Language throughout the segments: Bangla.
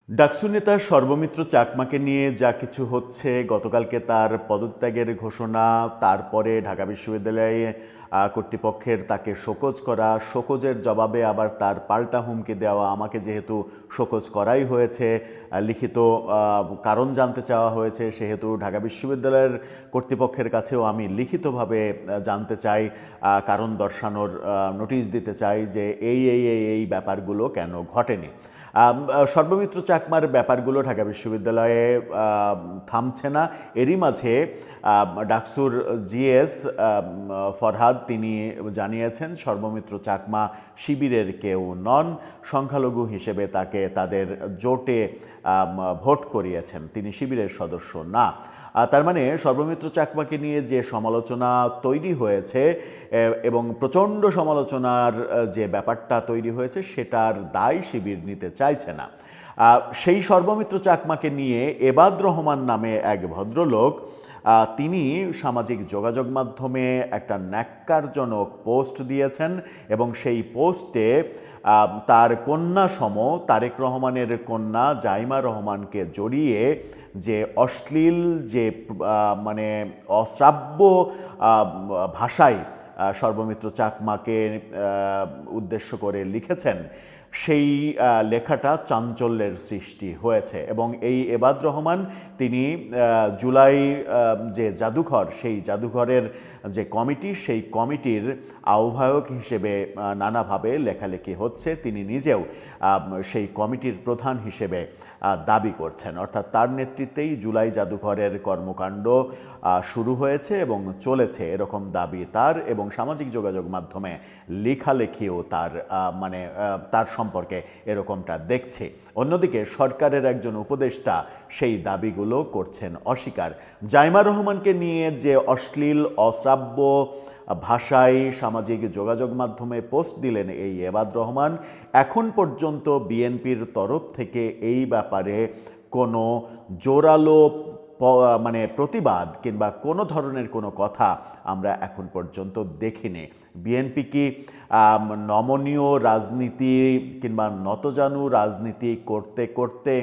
ডাকসু নেতা সর্বমিত্র চাকমাকে নিয়ে যা কিছু হচ্ছে, গতকালকে তার পদত্যাগের ঘোষণা, তারপরে ঢাকা বিশ্ববিদ্যালয়ে কর্তৃপক্ষের তাকে শোকজ করা, শোকজের জবাবে আবার তার পাল্টা হুমকি দেওয়া, আমাকে যেহেতু শোকজ করাই হয়েছে, লিখিত কারণ জানতে চাওয়া হয়েছে, সেহেতু ঢাকা বিশ্ববিদ্যালয়ের কর্তৃপক্ষের কাছেও আমি লিখিতভাবে জানতে চাই, কারণ দর্শানোর নোটিশ দিতে চাই যে এই ব্যাপারগুলো কেন ঘটেনি। সর্বমিত্র চাকমার ব্যাপারগুলো ঢাকা বিশ্ববিদ্যালয়ে থামছে না। এরই মাঝে ডাকসুর জিএস ফরহাদ তিনি জানিয়েছেন সর্বমিত্র চাকমা শিবিরের কেউ নন, সংখ্যালঘু হিসেবে তাকে তাদের জোটে ভোট করিয়েছেন, তিনি শিবিরের সদস্য না। তার মানে সর্বমিত্র চাকমাকে নিয়ে যে সমালোচনা তৈরি হয়েছে এবং প্রচণ্ড সমালোচনার যে ব্যাপারটা তৈরি হয়েছে সেটার দায় শিবির নিতে চাইছে না। সেই সর্বমিত্র চাকমাকে নিয়ে এবাদ রহমান নামে এক ভদ্রলোক তিনি সামাজিক যোগাযোগ মাধ্যমে একটা ন্যাক্কারজনক পোস্ট দিয়েছেন এবং সেই পোস্টে তার কন্যা সম তারেক রহমানের কন্যা জাইমা রহমানকে জড়িয়ে যে অশ্লীল যে মানে অশ্রাব্য ভাষায় সর্বমিত্র চাকমাকে উদ্দেশ্য করে লিখেছেন, সেই লেখাটা চাঞ্চল্যের সৃষ্টি হয়েছে। এবং এই এবাদ রহমান তিনি জুলাই যে জাদুঘর, সেই জাদুঘরের যে কমিটি, সেই কমিটির আহ্বায়ক হিসেবে নানাভাবে লেখালেখি হচ্ছে, তিনি নিজেও সেই কমিটির প্রধান হিসেবে দাবি করছেন। অর্থাৎ তার নেতৃত্বেই জুলাই জাদুঘরের কর্মকাণ্ড শুরু হয়েছে এবং চলেছে, এরকম দাবি তার, এবং সামাজিক যোগাযোগ মাধ্যমে লেখালেখিও তার মানে তার সম্পর্কে এরকমটা দেখছে। অন্যদিকে সরকারের একজন উপদেষ্টা সেই দাবিগুলো করছেন অস্বীকার। জাইমা রহমানকে নিয়ে যে অশ্লীল অশ্রাব্য ভাষায় সামাজিক যোগাযোগ মাধ্যমে পোস্ট দিলেন এই এবাদ রহমান, এখন পর্যন্ত বিএনপির তরফ থেকে এই ব্যাপারে কোনো জোরালো মানে প্রতিবাদ কিংবা কোনো ধরনের কোনো কথা আমরা এখন পর্যন্ত দেখিনি। বিএনপি কি নমনীয় রাজনীতি কিংবা নতজানু রাজনীতি করতে করতে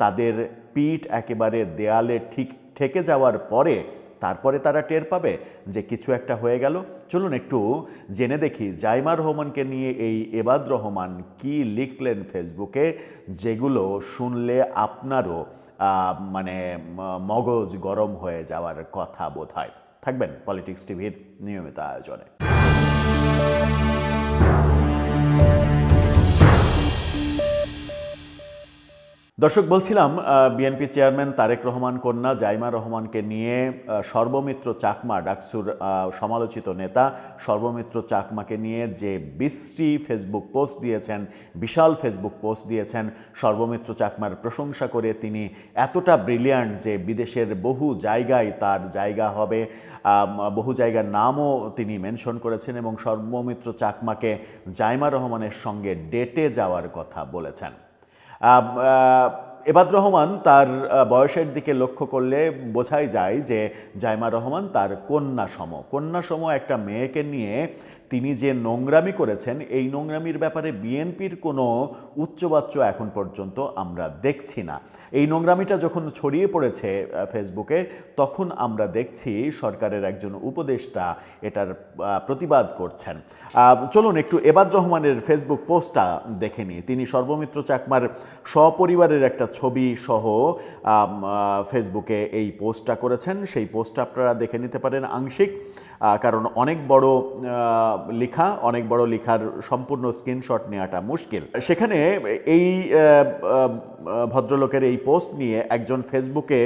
তাদের পিঠ একেবারে দেয়ালে ঠিক ঠেকে যাওয়ার পরে তারপরে তারা টের পাবে যে কিছু একটা হয়ে গেল? চলুন একটু জেনে দেখি জাইমা রহমানকে নিয়ে এই এবাদ রহমান কি লিখলেন ফেসবুকে, যেগুলো শুনলে আপনারও মানে মগজ গরম হয়ে যাওয়ার কথা বোধ হয়। থাকবেন পলিটিক্স টিভির নিয়মিত আয়োজনে। দর্শক, বলছিলাম বিএনপি চেয়ারম্যান তারেক রহমান কন্যা জাইমা রহমানকে নিয়ে সর্বমিত্র চাকমা, ডাকসুর সমালোচিত নেতা সর্বমিত্র চাকমাকে নিয়ে যে বিশ্রী ফেসবুক পোস্ট দিয়েছেন, বিশাল ফেসবুক পোস্ট দিয়েছেন, সর্বমিত্র চাকমার প্রশংসা করে তিনি এতটা ব্রিলিয়ান্ট যে বিদেশের বহু জায়গায় তার জায়গা হবে, বহু জায়গার নামও তিনি মেনশন করেছেন এবং সর্বমিত্র চাকমাকে জাইমা রহমানের সঙ্গে ডেটে যাওয়ার কথা বলেছেন। এবাদ রহমান তার বয়সের দিকে লক্ষ্য করলে বোঝাই যায় যে জাইমা রহমান তার কন্যা সম একটা মেয়েকে নিয়ে তিনি যে নোংরামি করেছেন, এই নোংরামির ব্যাপারে বিএনপির কোনো উচ্চবাচ্য এখন পর্যন্ত আমরা দেখছি না। এই নোংরামিটা যখন ছড়িয়ে পড়েছে ফেসবুকে, তখন আমরা দেখছি সরকারের একজন উপদেষ্টা এটার প্রতিবাদ করছেন। চলুন একটু এবাদ রহমানের ফেসবুক পোস্টটা দেখে নিই। তিনি সর্বমিত্র চাকমার সপরিবারের একটা ছবি সহ ফেসবুকে এই পোস্টটা করেছেন। সেই পোস্টটা আপনারা দেখে নিতে পারেন আংশিক, কারণ অনেক বড় লেখার সম্পূর্ণ স্ক্রিনশট নেওয়াটা মুশকিল। সেখানে এই ভদ্রলোকের এই পোস্ট নিয়ে একজন ফেসবুকে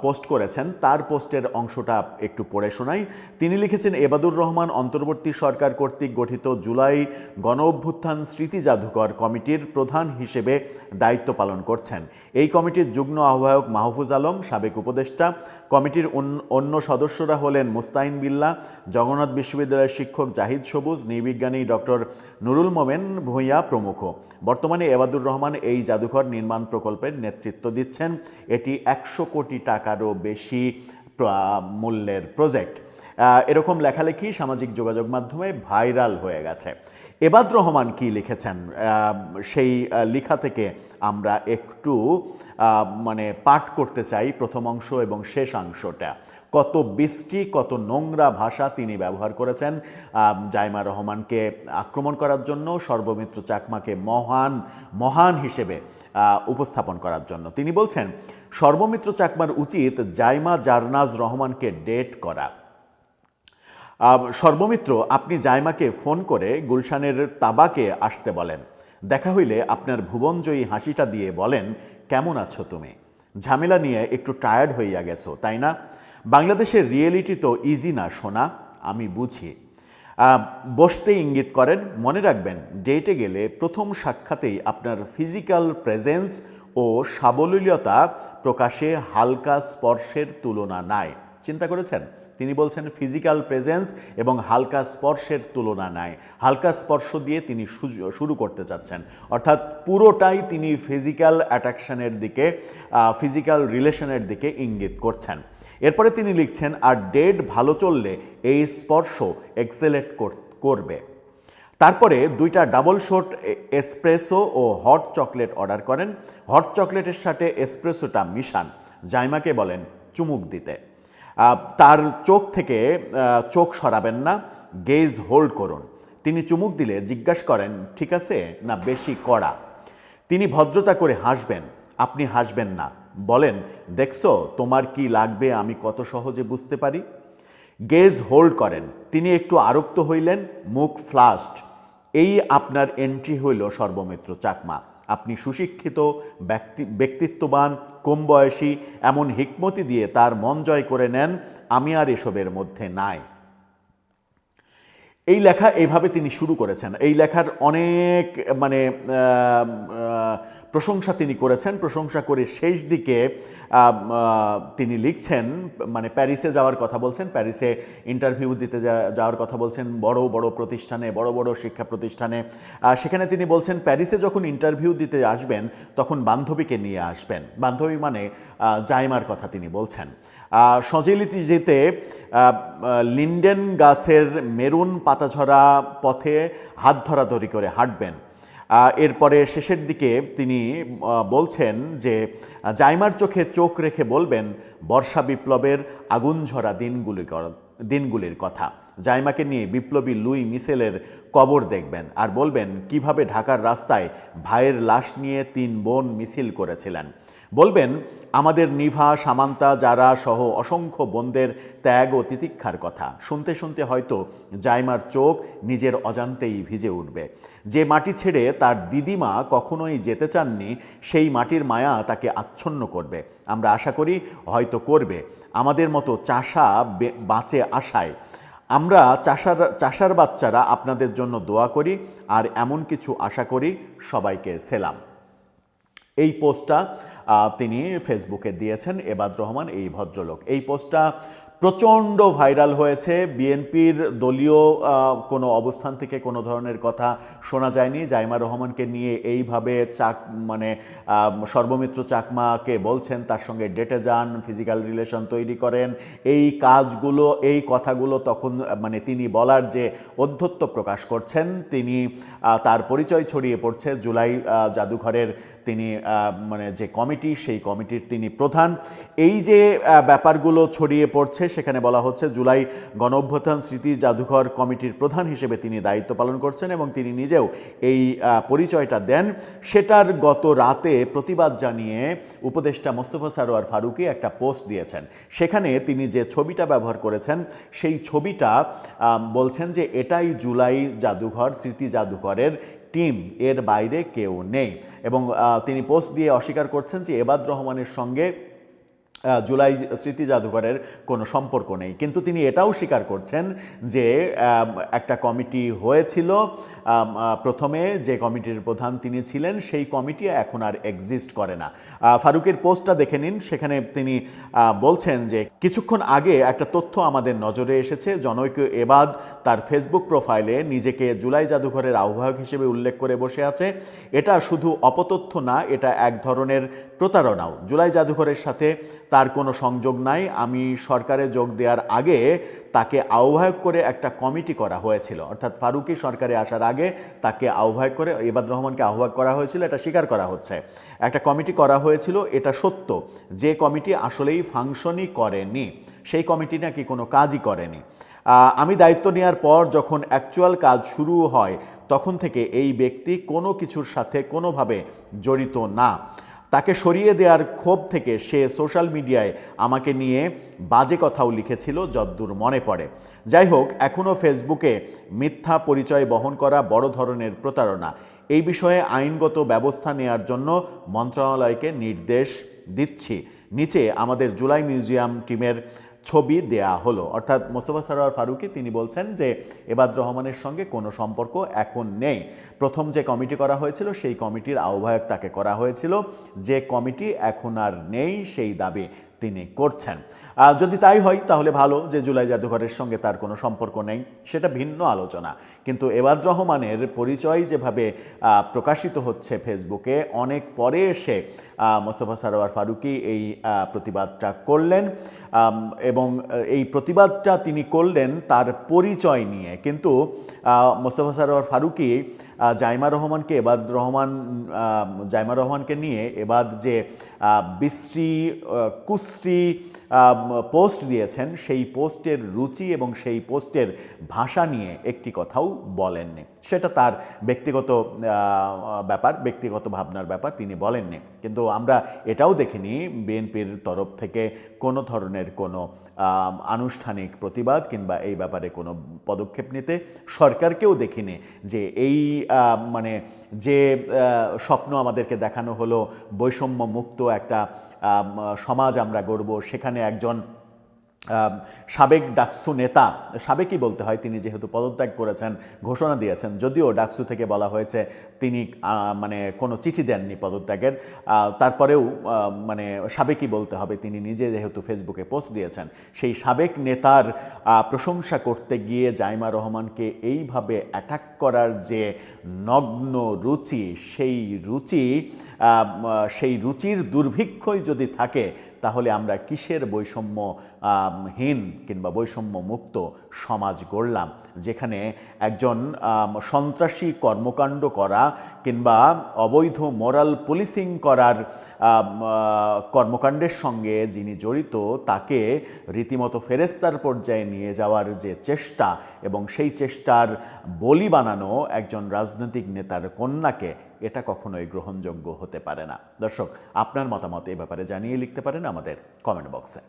পোস্ট করেছেন, তার পোস্টের অংশটা একটু পড়ে শোনাই। তিনি লিখেছেন, এবাদুর রহমান অন্তর্বর্তী সরকার কর্তৃক গঠিত জুলাই গণ অভ্যুত্থান স্মৃতি জাদুঘর কমিটির প্রধান হিসেবে দায়িত্ব পালন করছেন। এই কমিটির যুগ্ম আহ্বায়ক মাহফুজ আলম, সাবেক উপদেষ্টা। কমিটির অন্য সদস্যরা হলেন মুস্তাইন বিল্লাহ, জগন্নাথ বিশ্ববিদ্যালয়ের শিক্ষক জাহিদ সবুজ, নৃবিজ্ঞানী ডক্টর নুরুল মোমেন ভূঁইয়া প্রমুখ। বর্তমানে এবাদুর রহমান এই জাদুঘর নির্মাণ প্রকল্পের নেতৃত্ব দিচ্ছেন। এটি 100 কোটি টাকারও বেশি মূল্যের প্রজেক্ট। এরকম লেখালেখি সামাজিক যোগাযোগ মাধ্যমে ভাইরাল হয়ে গেছে। এবাদ রহমান কি লিখেছেন সেই লেখা থেকে আমরা একটু মানে পাঠ করতে চাই প্রথম অংশ এবং শেষ অংশটা। কত বৃষ্টি, কত নোংরা ভাষা তিনি ব্যবহার করেছেন জাইমা রহমানকে আক্রমণ করার জন্য, সর্বমিত্র চাকমাকে মহান মহান হিসেবে উপস্থাপন করার জন্য। তিনি বলছেন, সর্বমিত্র চাকমার উচিত জাইমা জারনাজ রহমানকে ডেট করা। সর্বমিত্র, আপনি জাইমাকে ফোন করে গুলশানের তাবাকে আসতে বলেন। দেখা হইলে আপনার ভুবনজয়ী হাসিটা দিয়ে বলেন, কেমন আছো তুমি? ঝামেলা নিয়ে একটু টায়ার্ড হইয়া গেছো, তাই না? বাংলাদেশের রিয়েলিটি তো ইজি না সোনা, আমি বুঝি। বসতে ইঙ্গিত করেন। মনে রাখবেন, ডেটে গেলে প্রথম সাক্ষাতেই আপনার ফিজিক্যাল প্রেজেন্স ও সাবলীলতা প্রকাশে হালকা স্পর্শের তুলনা নাই। চিন্তা করেছেন? তিনি বলছেন ফিজিক্যাল প্রেজেন্স এবং হালকা স্পর্শের তুলনা নাই। হালকা স্পর্শ দিয়ে তিনি শুরু করতে চাচ্ছেন, অর্থাৎ পুরোটাই তিনি ফিজিক্যাল অ্যাট্রাকশনের দিকে, ফিজিক্যাল রিলেশনের দিকে ইঙ্গিত করছেন। এরপরে তিনি লিখছেন, আর ডেট ভালো চললে এই স্পর্শ এক্সেলেট করবে। তারপরে 2টা ডাবল শট এসপ্রেসো ও হট চকলেট অর্ডার করেন। হট চকলেটের সাথে এসপ্রেসোটা মিশান। জাইমাকে বলেন চুমুক দিতে। তার চোখ থেকে চোখ সরাবেন না, গেজ হোল্ড করুন। তিনি চুমুক দিলে জিজ্ঞাসা করেন, ঠিক আছে না বেশি কড়া? তিনি ভদ্রতা করে হাসবেন, আপনি হাসবেন না। বলেন, দেখছো তোমার কি লাগবে আমি কত সহজে বুঝতে পারি। গেজ হোল্ড করেন। তিনি একটু আরক্ত হইলেন, মুখ ফ্লাস্ট। এই আপনার এন্ট্রি হইল সর্বমিত্র চাকমা। আপনি সুশিক্ষিত, ব্যক্তিত্ববান, কম বয়সী, এমন হিকমতি দিয়ে তার মন জয় করে নেন। আমি আর এসবের মধ্যে নাই। এই লেখা এইভাবে তিনি শুরু করেছেন। এই লেখার অনেক মানে প্রশংসা তিনি করেছেন। প্রশংসা করে শেষ দিকে তিনি লিখছেন, মানে প্যারিসে যাওয়ার কথা বলছেন, প্যারিসে ইন্টারভিউ দিতে যাওয়ার কথা বলছেন, বড় বড় প্রতিষ্ঠানে, বড় বড় শিক্ষা প্রতিষ্ঠানে। সেখানে তিনি বলছেন, প্যারিসে যখন ইন্টারভিউ দিতে আসবেন তখন বান্ধবীকে নিয়ে আসবেন। বান্ধবী মানে জাইমার কথা তিনি বলছেন। সজেলিতে লিন্ডেন গাছের মেরুন পাতাঝরা পথে হাত ধরাধরি করে হাঁটবেন। এরপরে শেষের দিকে তিনি বলছেন যে জাইমার চোখে চোখ রেখে বলবেন বর্ষা বিপ্লবের আগুন ঝরা দিনগুলির কথা। জাইমাকে নিয়ে বিপ্লবী লুই মিশেলের কবর দেখবেন আর বলবেন কিভাবে ঢাকার রাস্তায় ভাইয়ের লাশ নিয়ে 3 বোন মিছিল করেছিলেন। বলবেন আমাদের নিভা, সামান্তা, যারা সহ অসংখ্য বোনদের ত্যাগ ও তিতিক্ষার কথা। শুনতে শুনতে হয়তো জাইমার চোখ নিজের অজান্তেই ভিজে উঠবে। যে মাটি ছেড়ে তার দিদিমা কখনোই যেতে চাননি, সেই মাটির মায়া তাকে আচ্ছন্ন করবে। আমরা আশা করি হয়তো করবে। আমাদের মতো চাষা বাঁচে আশায়। আমরা চাষার বাচ্চারা আপনাদের জন্য দোয়া করি আর এমন কিছু আশা করি। সবাইকে সেলাম। এই পোস্টটা তিনি ফেসবুকে দিয়েছেন এবাদ রহমান, এই ভদ্রলোক। এই পোস্টটা প্রচণ্ড ভাইরাল হয়েছে। বিএনপির দলীয় কোনো অবস্থান থেকে কোনো ধরনের কথা শোনা যায়নি। জাইমা রহমানকে নিয়ে এইভাবে মানে সর্বমিত্র চাকমাকে বলছেন তার সঙ্গে ডেটে যান, ফিজিক্যাল রিলেশন তৈরি করেন, এই কাজগুলো, এই কথাগুলো তখন মানে তিনি বলার যে অধ্যত্ব প্রকাশ করছেন, তিনি তার পরিচয় ছড়িয়ে পড়ছে জুলাই জাদুঘরের তিনি মানে যে কমিটি, সেই কমিটির তিনি প্রধান। এই যে ব্যাপারগুলো ছড়িয়ে পড়ছে, সেখানে বলা হচ্ছে জুলাই গণঅভ্যুত্থান স্মৃতি জাদুঘর কমিটির প্রধান হিসেবে তিনি দায়িত্ব পালন করছেন এবং তিনি নিজেও এই পরিচয়টা দেন। সেটার গত রাতে প্রতিবাদ জানিয়ে উপদেষ্টা মোস্তফা সরোয়ার ফারুকী একটা পোস্ট দিয়েছেন। সেখানে তিনি যে ছবিটা ব্যবহার করেছেন, সেই ছবিটা বলছেন যে এটাই জুলাই জাদুঘর, স্মৃতি জাদুঘরের টিম, এর বাইরে কেউ নেই। এবং তিনি পোস্ট দিয়ে অস্বীকার করছেন যে এবাদ রহমানের সঙ্গে জুলাই স্মৃতি জাদুঘরের কোনো সম্পর্ক নেই। কিন্তু তিনি এটাও স্বীকার করছেন যে একটা কমিটি হয়েছিল, প্রথমে যে কমিটির প্রধান তিনি ছিলেন, সেই কমিটি এখন আর এক্সিস্ট করে না। ফারুকের পোস্টটা দেখে নিন। সেখানে তিনি বলছেন যে কিছুক্ষণ আগে একটা তথ্য আমাদের নজরে এসেছে। জনৈক এবাদ তার ফেসবুক প্রোফাইলে নিজেকে জুলাই জাদুঘরের আহ্বায়ক হিসেবে উল্লেখ করে বসে আছে। এটা শুধু অপতথ্য না, এটা এক ধরনের প্রতারণাও। জুলাই জাদুঘরের সাথে তার কোনো সংযোগ নাই। আমি সরকারে যোগ দেওয়ার আগে তাকে আহ্বায়ক করে একটা কমিটি করা হয়েছিল, অর্থাৎ ফারুকী সরকারে আসার আগে তাকে আহ্বায়ক করে ইবাদুর রহমানকে আহ্বায়ক করা হয়েছিল, এটা স্বীকার করা হচ্ছে। একটা কমিটি করা হয়েছিল, এটা সত্য। যে কমিটি আসলেই ফাংশনই করেনি, সেই কমিটি নাকি কোনো কাজই করেনি। আমি দায়িত্ব নেওয়ার পর যখন অ্যাকচুয়াল কাজ শুরু হয় তখন থেকে এই ব্যক্তি কোনো কিছুর সাথে কোনোভাবে জড়িত না। তাকে সরিয়ে দেওয়ার ক্ষোভ থেকে সে সোশ্যাল মিডিয়ায় আমাকে নিয়ে বাজে কথাও লিখেছিল যদ্দূর মনে পড়ে। যাই হোক, এখনও ফেসবুকে মিথ্যা পরিচয় বহন করা বড় ধরনের প্রতারণা। এই বিষয়ে আইনগত ব্যবস্থা নেওয়ার জন্য মন্ত্রণালয়কে নির্দেশ দিচ্ছি। নিচে আমাদের জুলাই মিউজিয়াম টিমের ছবি দেয়া হলো। অর্থাৎ মোস্তফা সরোয়ার ফারুকী তিনি বলছেন যে এবাদুর রহমানের সঙ্গে কোনো সম্পর্ক এখন নেই। প্রথম যে কমিটি করা হয়েছিল সেই কমিটির আহ্বায়ক তাকে করা হয়েছিল, যে কমিটি এখন আর নেই সেই দাবি তিনি করছেন। যদি তাই হয় তাহলে ভালো, যে জুলাই জাদুঘরের সঙ্গে তার কোনো সম্পর্ক নেই, সেটা ভিন্ন আলোচনা। কিন্তু এবাদুর রহমানের পরিচয় যেভাবে প্রকাশিত হচ্ছে ফেসবুকে, অনেক পরে এসে মোস্তফা সরোয়ার ফারুকী এই প্রতিবাদটা করলেন, এবং এই প্রতিবাদটা তিনি করলেন তার পরিচয় নিয়ে। কিন্তু মোস্তফা সরোয়ার ফারুকী জাইমা রহমানকে নিয়ে এবাদ যে বিশ্রী কুশ্রী পোস্ট দিয়েছেন, সেই পোস্টের রুচি এবং সেই পোস্টের ভাষা নিয়ে একটি কথাও বলেননি। সেটা তার ব্যক্তিগত ব্যাপার, ব্যক্তিগত ভাবনার ব্যাপার, তিনি বলেননি। কিন্তু আমরা এটাও দেখিনি বিএনপির তরফ থেকে কোনো ধরনের কোনো আনুষ্ঠানিক প্রতিবাদ কিংবা এই ব্যাপারে কোনো পদক্ষেপ নিতে। সরকারকেও দেখিনি যে এই মানে যে স্বপ্ন আমাদেরকে দেখানো হলো, বৈষম্য মুক্ত একটা সমাজ আমরা গড়ব, সেখানে একজন সাবেক ডাকসু নেতা, সাবেকই বলতে হয়, তিনি যেহেতু পদত্যাগ করেছেন, ঘোষণা দিয়েছেন, যদিও ডাকসু থেকে বলা হয়েছে তিনি মানে কোনো চিঠি দেননি পদত্যাগের, তারপরেও মানে সাবেকই বলতে হবে, তিনি নিজে যেহেতু ফেসবুকে পোস্ট দিয়েছেন। সেই সাবেক নেতার প্রশংসা করতে গিয়ে জাইমা রহমানকে এইভাবে অ্যাটাক করার যে নগ্ন রুচি, সেই রুচির দুর্ভিক্ষই যদি থাকে, তাহলে আমরা কিসের বৈষম্যহীন কিংবা বৈষম্য মুক্ত সমাজ গড়লাম, যেখানে একজন সন্ত্রাসী কর্মকাণ্ড করা কিংবা অবৈধ মোরাল পুলিশিং করার কর্মকাণ্ডের সঙ্গে যিনি জড়িত, তাকে রীতিমতো ফেরেস্তার পর্যায়ে নিয়ে যাওয়ার যে চেষ্টা, এবং সেই চেষ্টার বলি বানানো একজন রাজনৈতিক নেতার কন্যাকে, এটা কখনোই গ্রহণযোগ্য হতে পারে না। দর্শক, আপনার মতামত এই ব্যাপারে জানিয়ে লিখতে পারেন আমাদের কমেন্ট বক্সে।